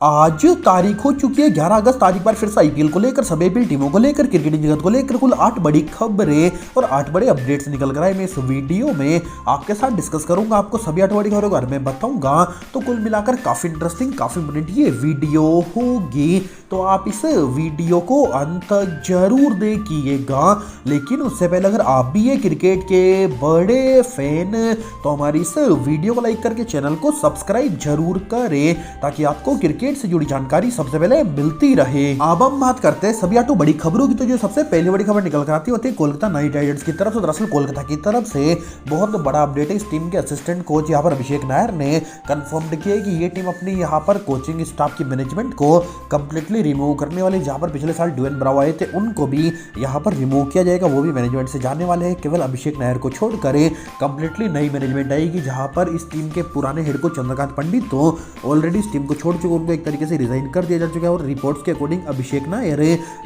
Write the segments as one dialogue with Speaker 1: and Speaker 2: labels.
Speaker 1: आज तारीख हो चुकी है 11 अगस्त। तारीख बार फिर से आईपीएल को लेकर, सभी आईपीएल टीमों को लेकर, क्रिकेट जगत को लेकर कुल 8 बड़ी खबरें और 8 बड़े अपडेट्स निकल कर आए। मैं इस वीडियो में आपके साथ डिस्कस करूंगा, आपको सभी 8 बड़ी खबरों के बारे में बताऊंगा। तो कुल मिलाकर काफी इंटरेस्टिंग, काफी मिनट ये वीडियो होगी, तो आप इस वीडियो को अंत जरूर देखिएगा। लेकिन उससे पहले अगर आप भी ये क्रिकेट के बड़े फैन, तो हमारी इस वीडियो को लाइक करके चैनल को सब्सक्राइब जरूर करें, ताकि आपको क्रिकेट से जुड़ी जानकारी सबसे पहले मिलती रहे। अब हम बात करते हैं सभी 8 बड़ी खबरों की। तो जो सबसे पहली बड़ी खबर निकल कर आती होती है कोलकाता नाइट राइडर्स की तरफ से। दरअसल कोलकाता की तरफ से बहुत बड़ा अपडेट है। इस टीम के असिस्टेंट कोच यहाँ पर अभिषेक नायर ने कंफर्म किया कि ये टीम अपनी यहाँ पर कोचिंग स्टाफ की मैनेजमेंट को कंप्लीटली रिमूव करने वाली। जहाँ पर पिछले साल ड्वेन ब्रावो आए थे, उनको भी यहाँ पर रिमूव किया जाएगा, वो भी मैनेजमेंट से जाने वाले हैं। केवल अभिषेक नायर को छोड़कर कंप्लीटली नई मैनेजमेंट आएगी, जहाँ पर इस टीम के पुराने हेड कोच चंद्रकांत पंडित तो ऑलरेडी इस टीम को छोड़ चुके, उनको एक तरीके से रिजाइन कर दिया जा चुका है। और रिपोर्ट्स के अकॉर्डिंग अभिषेक नायर,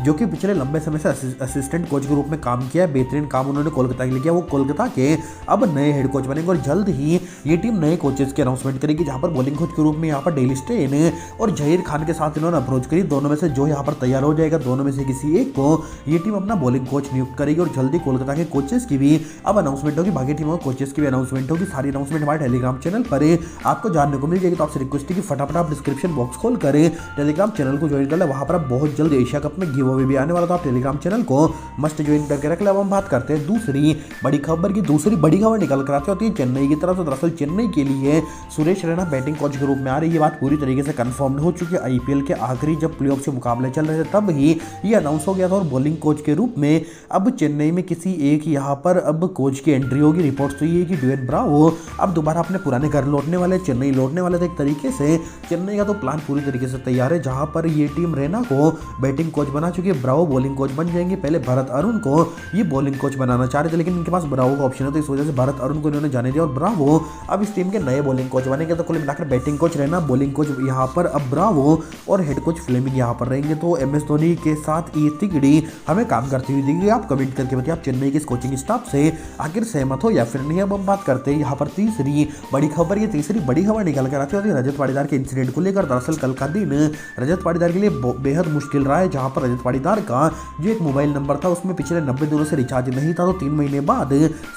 Speaker 1: जो कि पिछले लंबे समय से असिस्टेंट कोच के रूप में काम किया है, बेहतरीन काम उन्होंने कोलकाता के लिए किया, वो कोलकाता के अब नए हेड कोच बनेंगे। और जल्द ही ये टीम नए कोचेस की अनाउंसमेंट करेगी, जहां पर बॉलिंग कोच के रूप में यहाँ पर डेली स्टेन और जहीर खान के साथ इन्होंने अप्रोच करी। दोनों में से जो यहाँ पर तैयार हो जाएगा, दोनों में से किसी एक को ये टीम अपना बॉलिंग कोच नियुक्त करेगी। और जल्दी कोलकाता के कोचेस की भी अब अनाउंसमेंट होगी, बाकी टीमों के कोचेस की भी अनाउंसमेंट होगी। सारी अनाउंसमेंट हमारे टेलीग्राम चैनल पर आपको जानने को मिल जाएगी। तो आपसे रिक्वेस्ट है कि फटाफट आप डिस्क्रिप्शन बॉक्स खोल करें टेलीग्राम चैनल को ज्वाइन कर ले, वहां पर आप बहुत जल्द एशिया कप में गिव अवे भी आने वाला, तो आप टेलीग्राम चैनल को मस्ट ज्वाइन करके रख ले। अब हम बात करते हैं दूसरी बड़ी खबर की। दूसरी बड़ी खबर निकल कर आती होती है चेन्नई की तरफ से। दरअसल चेन्नई के लिए सुरेश रैना बैटिंग कोच के रूप में आ रही है। ये बात पूरी तरीके से कंफर्म हो चुकी है। आईपीएल के आखिरी जब प्लेऑफ से मुकाबले चल रहे थे, तब ही ये अनाउंस हो गया था। और बॉलिंग कोच के रूप में अब चेन्नई में किसी एक यहाँ पर अब कोच की एंट्री होगी। रिपोर्ट्स तो ये है कि ड्वेन ब्रावो अब दोबारा अपने पुराने घर लौटने वाले, चेन्नई लौटने वाले थे। एक तरीके से चेन्नई का तो प्लान पूरी तरीके से तैयार है, जहां पर ये टीम रैना को बैटिंग कोच बना चुकी है, ब्रावो बॉलिंग कोच बन जाएंगे। पहले भरत अरुण को ये बॉलिंग कोच बनाना चाह रहे थे, लेकिन इनके पास ब्रावो का ऑप्शन है, तो इस वजह से भरत अरुण को इन्होंने जाने दिया। और ब्रावो अब इस टीम के नए बॉलिंग कोच बनेंगे। तो कुल मिलाकर batting coach Raina, bowling coach यहाँ पर अब ब्रावो और हेड कोच फ्लेमिंग यहाँ पर रहेंगे। तो एम एस धोनी के साथ ये तिगड़ी हमें काम करती हुई दिखेगी। आप कमेंट करके बताइए, आप चेन्नई के इस कोचिंग स्टाफ से आखिर सहमत हो या फिर नहीं। अब हम बात करते हैं यहाँ पर तीसरी बड़ी खबर। ये तीसरी बड़ी खबर निकल कर आती है रजत पाटीदार के इंसिडेंट को लेकर। दरअसल कल का दिन रजत पाटीदार के लिए बेहद मुश्किल रहा है, जहां पर रजत पाटीदार का जो एक मोबाइल नंबर था, उसमें पिछले 90 दिनों से रिचार्ज नहीं था। तो 3 महीने बाद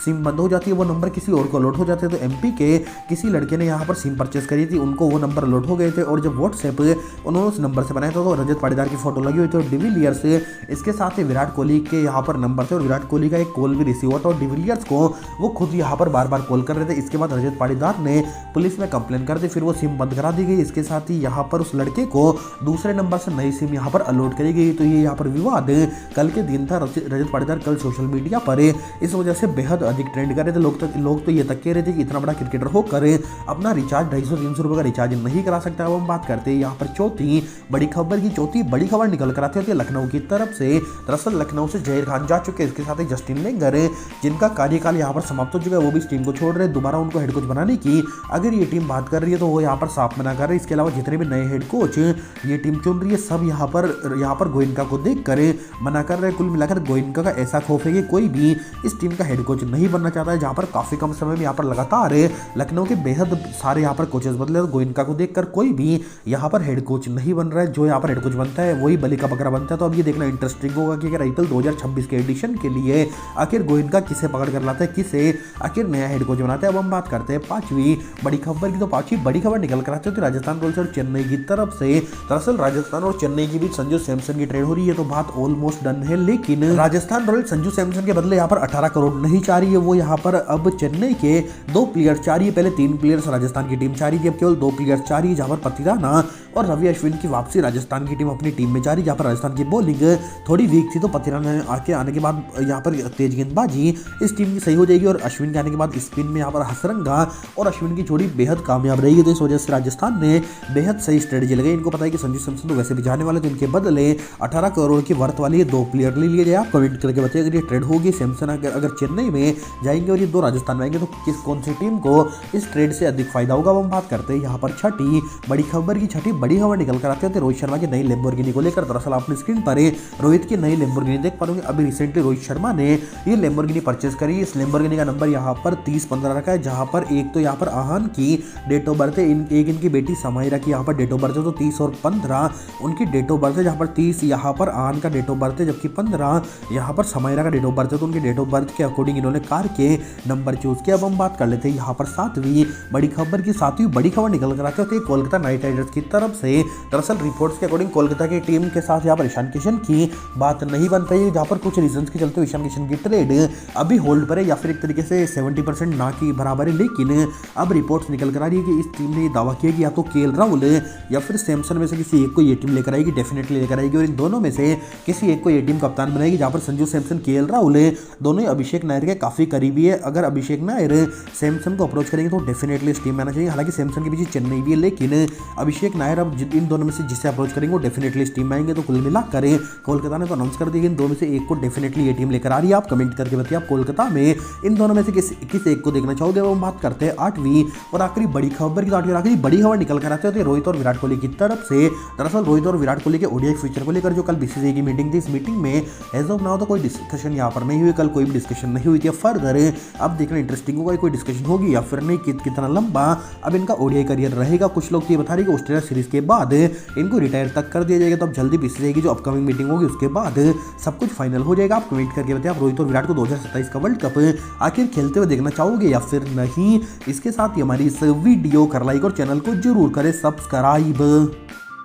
Speaker 1: सिम बंद हो जाती है, वो नंबर किसी और को अलॉट हो जाते हैं। तो एमपी के किसी लड़के ने यहाँ पर सिम परचेस करी थी, उनको वो नंबर अलॉट हो गए थे। और जब व्हाट्सएप उन्होंने उस नंबर से बनाया था, तो रजत पाटीदार की फोटो लगी हुई थी। और डिविलियर्स, इसके साथ ही विराट कोहली के यहाँ पर नंबर थे, और विराट कोहली का एक कॉल भी रिसीव हुआ था। और डिविलियर्स को वो खुद यहाँ पर बार बार कॉल कर रहे थे। इसके बाद रजत पाटीदार ने पुलिस में कंप्लेन कर दी, फिर वो सिम बंद करा दी गई। इसके साथ ही यहाँ पर उस लड़के को दूसरे नंबर से नई सिम यहाँ पर अलॉट करी गई। तो ये यहाँ पर विवाद कल के दिन था। रजत पाटीदार कल सोशल मीडिया पर इस वजह से बेहद अधिक ट्रेंड कर रहे थे। लोग तो ये तक कह रहे थे कि इतना बड़ा क्रिकेटर होकर अपना रिचार्ज 250-300 रुपये का रिचार्ज नहीं करा सकता। अब हम बात करते हैं यहाँ पर चौथी बड़ी खबर की। चौथी बड़ी खबर निकल कर आती है लखनऊ की तरफ से। दरअसल लखनऊ से जहीर खान जा चुके हैं, इसके साथ ही जस्टिन लेंगर, जिनका कार्यकाल यहाँ पर समाप्त हो चुका है, वो भी इस टीम को छोड़ रहे हैं। दोबारा उनको हेड कोच बनाने की अगर ये टीम बात कर रही है, तो वो यहाँ पर साफ मना कर रही है। इसके अलावा जितने भी नए हेड कोच ये टीम चुन रही है, सब यहाँ पर गोयनका को देख कर मना कर रहे हैं। कुल मिलाकर गोयनका का ऐसा खौफ है कि कोई भी इस टीम का हेड कोच नहीं बनना चाहता है। जहाँ पर काफी कम समय में यहाँ पर लगातार लखनऊ के बेहद सारे यहाँ पर कोचेस बदले, तो गोयनका को देखकर कोई भी यहाँ पर हेड कोच नहीं बन रहा है। जो यहाँ पर हेड कोच बनता है वही बलि का बकरा बनता है। तो अब ये देखना इंटरेस्टिंग होगा कि अगर आईपीएल 2026 के एडिशन के लिए आखिर गोयनका किसे पकड़ कर लाता है, किसे आखिर नया हेड कोच बनाता है। अब हम बात करते हैं पांचवी बड़ी खबर की। तो पांचवी बड़ी खबर निकल कर आती है राजस्थान रॉयल्स और चेन्नई की तरफ से। दरअसल राजस्थान और चेन्नई के बीच संजू सैमसन की ट्रेड हो रही है, तो बात ऑलमोस्ट डन है। लेकिन राजस्थान रॉयल्स संजू सैमसन के बदले यहाँ पर 18 करोड़ नहीं चाह रही है। वो यहाँ पर अब चेन्नई के 2 प्लेयर्स चाह रही है। पहले 3 प्लेयर्स राजस्थान की टीम चाह रही है, अब केवल 2 प्लेयर्स चाह रही है, जहाँ पर पतिराना और रवि अश्विन की वापसी राजस्थान की टीम अपनी टीम में जा रही है। जहाँ पर राजस्थान की बॉलिंग थोड़ी वीक थी, तो पतिराना आने के बाद यहाँ पर तेज गेंदबाजी इस टीम की सही हो जाएगी। और अश्विन के आने के बाद स्पिन में यहाँ पर हसरंगा और अश्विन की जोड़ी बेहद कामयाब रहेगी। तो इस वजह से राजस्थान ने बेहद सही स्ट्रेटेजी लगाई। इनको पता है कि संजू सैमसन तो वैसे भी जाने वाले, तो इनके बदले 18 करोड़ की वर्थ वाली ये 2 प्लेयर ले लिए जाए। आप कमेंट करके बताइए, अगर ये ट्रेड होगी, सैमसन अगर चेन्नई में जाएंगे और ये 2 राजस्थान में आएंगे, तो कौन सी टीम को इस ट्रेड से अधिक फायदा होगा। अब हम बात करते हैं यहाँ पर छठी बड़ी खबर की। छठी बड़ी खबर निकल कर आते हैं रोहित शर्मा की नई लैम्बोर्गिनी को लेकर। दरअसल आपने स्क्रीन पर रोहित की नई लैम्बोर्गिनी देख पा रहे होंगे। अभी रिसेंटली रोहित शर्मा ने ये लैम्बोर्गिनी परचेस करी। इस लैम्बोर्गिनी का नंबर यहाँ पर 3015 रखा है, जहाँ पर एक तो यहाँ पर आहान की डेट ऑफ बर्थ है, एक इनकी बेटी समायरा की यहाँ पर डेट ऑफ बर्थ है तो 30 और 15 उनकी डेट ऑफ बर्थ है, जहाँ पर 30 यहाँ पर आन का डेट ऑफ बर्थ है, जबकि 15 यहाँ पर समायरा का डेट ऑफ बर्थ है। तो उनकी डेट ऑफ बर्थ के अकॉर्डिंग इन्होंने कार के नंबर चूज किया। अब हम बात कर लेते हैं यहाँ पर सातवीं बड़ी खबर की। सातवीं बड़ी खबर निकल कर आते हैं कोलकाता नाइट राइडर्स की तरफ से। दरअसल रिपोर्ट्स के अकॉर्डिंग कोलकाता की टीम के साथ यहाँ पर ईशान किशन की बात नहीं बन पाई, जहाँ पर कुछ रीजंस के चलते ईशान किशन की ट्रेड अभी होल्ड पर है या फिर एक तरीके से 70% ना की बराबर है। लेकिन अब रिपोर्ट्स निकल कर आ रही है कि इस टीम ने दावा किया कि या तो केएल राहुल या फिर सैमसन में से किसी एक को ये टीम लेकर आएगी, डेफिनेटली लेकर आएगी, और इन दोनों में से किसी एक को ये टीम कप्तान बनाएगी, जहाँ पर संजू सैमसन केएल राहुल दोनों ही अभिषेक नायर के काफी करीबी है। अगर अभिषेक नायर सैमसन को अप्रोच करेंगे तो डेफिनेटली इस टीम में आना चाहिए। हालांकि सैमसन के पीछे चेन्नई भी है, लेकिन अभिषेक नायर अब इन दोनों में से जिसे अप्रोच करेंगे वो डेफिनेटली इस टीम में आएंगे। तो कुल मिलाकर कोलकाता ने तो अनाउंस कर दिया कि इन दोनों में से एक को डेफिनेटली ये टीम लेकर आ रही है। आप कमेंट करके बताइए आप कोलकाता में इन दोनों में से किस एक को देखना चाहोगे। वो हम बात करते हैं आठवीं और आखिरी बड़ी खबर की। आखिरी बड़ी खबर निकल कर आते हैं रोहित और विराट कोहली की तरफ से। दरअसल रोहित और विराट कोहली के ओडीआई फ्यूचर को लेकर जो कल बीसीसीआई की मीटिंग थी, इस मीटिंग में एज ऑफ नाउ तो कोई डिस्कशन यहाँ पर नहीं हुई। कल कोई भी डिस्कशन नहीं हुई थी। फर्दर अब देखना इंटरेस्टिंग होगा कोई डिस्कशन होगी या फिर नहीं, कितना लंबा अब इनका ओडीआई करियर रहेगा। कुछ लोग ये बता रहे कि ऑस्ट्रेलिया सीरीज के बाद इनको रिटायर तक कर दिया जाएगा। तो अब जल्दी बीसीसीआई की जो अपकमिंग मीटिंग होगी उसके बाद सब कुछ फाइनल हो जाएगा। आप कमेंट करके बताइए आप रोहित और विराट को 2027 का वर्ल्ड कप आखिर खेलते हुए देखना चाहोगे या फिर नहीं। इसके साथ ही हमारी इस वीडियो कर लाइक और चैनल को जरूर करें सब्सक्राइब।